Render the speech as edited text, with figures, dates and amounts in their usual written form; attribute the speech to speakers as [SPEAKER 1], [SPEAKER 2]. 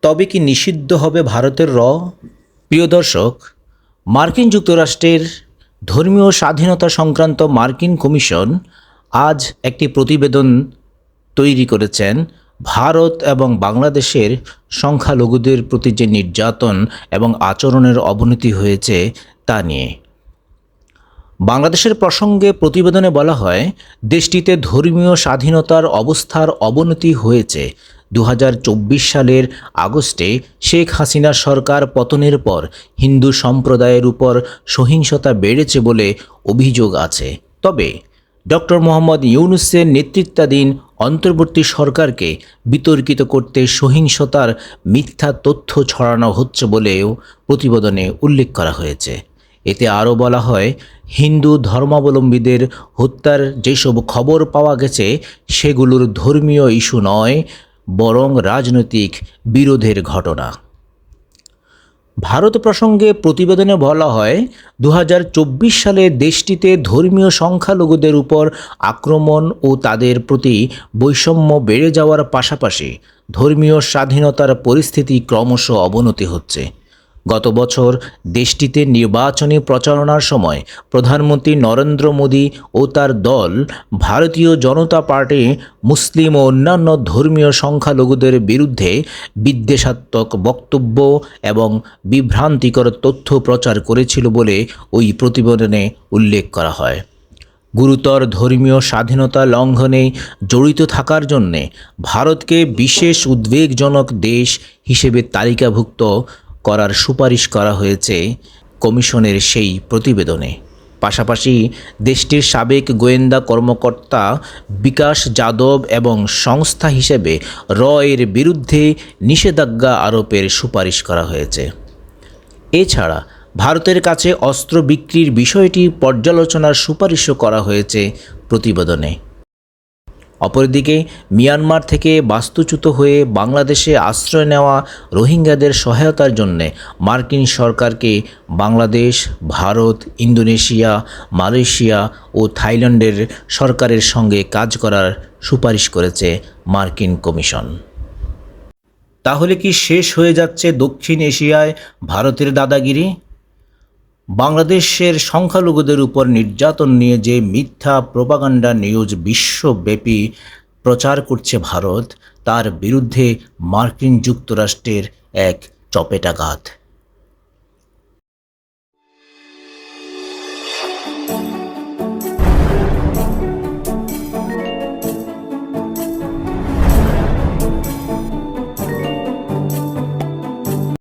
[SPEAKER 1] তবে কি নিষিদ্ধ হবে ভারতের প্রিয় দর্শক, মার্কিন যুক্তরাষ্ট্রের ধর্মীয় স্বাধীনতা সংক্রান্ত মার্কিন কমিশন আজ একটি প্রতিবেদন তৈরি করেছেন ভারত এবং বাংলাদেশের সংখ্যালঘুদের প্রতি যে নির্যাতন এবং আচরণের অবনতি হয়েছে তা নিয়ে। বাংলাদেশের প্রসঙ্গে প্রতিবেদনে বলা হয়, দেশটিতে ধর্মীয় স্বাধীনতার অবস্থার অবনতি হয়েছে। 2024 সালের আগস্টে শেখ হাসিনার সরকার পতনের পর হিন্দু সম্প্রদায়ের উপর সহিংসতা বেড়েছে বলে অভিযোগ আছে। তবে ডক্টর মোহাম্মদ ইউনূসের নেতৃত্বাধীন অন্তর্বর্তী সরকারকে বিতর্কিত করতে সহিংসতার মিথ্যা তথ্য ছড়ানো হচ্ছে বলেও প্রতিবেদনে উল্লেখ করা হয়েছে। এতে আরও বলা হয়, হিন্দু ধর্মাবলম্বীদের হত্যার যেসব খবর পাওয়া গেছে সেগুলোর ধর্মীয় ইস্যু নয়, বরং রাজনৈতিক বিরোধের ঘটনা। ভারত প্রসঙ্গে প্রতিবেদনে বলা হয়, 2024 সালে দেশটিতে ধর্মীয় সংখ্যালঘুদের উপর আক্রমণ ও তাদের প্রতি বৈষম্য বেড়ে যাওয়ার পাশাপাশি ধর্মীয় স্বাধীনতার পরিস্থিতি ক্রমশ অবনতি হচ্ছে। গত বছর দেশটিতে নির্বাচনী প্রচারণার সময় প্রধানমন্ত্রী নরেন্দ্র মোদী ও তার দল ভারতীয় জনতা পার্টি মুসলিম ও অন্যান্য ধর্মীয় সংখ্যালঘুদের বিরুদ্ধে বিদ্বেষাত্মক বক্তব্য এবং বিভ্রান্তিকর তথ্য প্রচার করেছিল বলে ওই প্রতিবেদনে উল্লেখ করা হয়। গুরুতর ধর্মীয় স্বাধীনতা লঙ্ঘনে জড়িত থাকার জন্যে ভারতকে বিশেষ উদ্বেগজনক দেশ হিসেবে তালিকাভুক্ত করার সুপারিশ করা হয়েছে কমিশনের সেই প্রতিবেদনে। পাশাপাশি দেশটির সাবেক গোয়েন্দা কর্মকর্তা বিকাশ যাদব এবং সংস্থা হিসেবে এর বিরুদ্ধে নিষেধাজ্ঞা আরোপের সুপারিশ করা হয়েছে। এছাড়া ভারতের কাছে অস্ত্র বিক্রির বিষয়টি পর্যালোচনার সুপারিশও করা হয়েছে প্রতিবেদনে। অপরদিকে মিয়ানমার থেকে বাস্তুচ্যুত হয়ে বাংলাদেশে আশ্রয় নেওয়া রোহিঙ্গাদের সহায়তার জন্য মার্কিন সরকারকে বাংলাদেশ, ভারত, ইন্দোনেশিয়া, মালয়েশিয়া ও থাইল্যান্ডের সরকারের সঙ্গে কাজ করার সুপারিশ করেছে মার্কিন কমিশন। তাহলে কি শেষ হয়ে যাচ্ছে দক্ষিণ এশিয়ায় ভারতের দাদাগিরি? বাংলাদেশের সংখ্যালঘুদের উপর নির্যাতন নিয়ে যে মিথ্যা প্রোপাগান্ডা নিউজ বিশ্বব্যাপী প্রচার করছে ভারত, তার বিরুদ্ধে মার্কিন যুক্তরাষ্ট্রের এক চপেটাঘাত।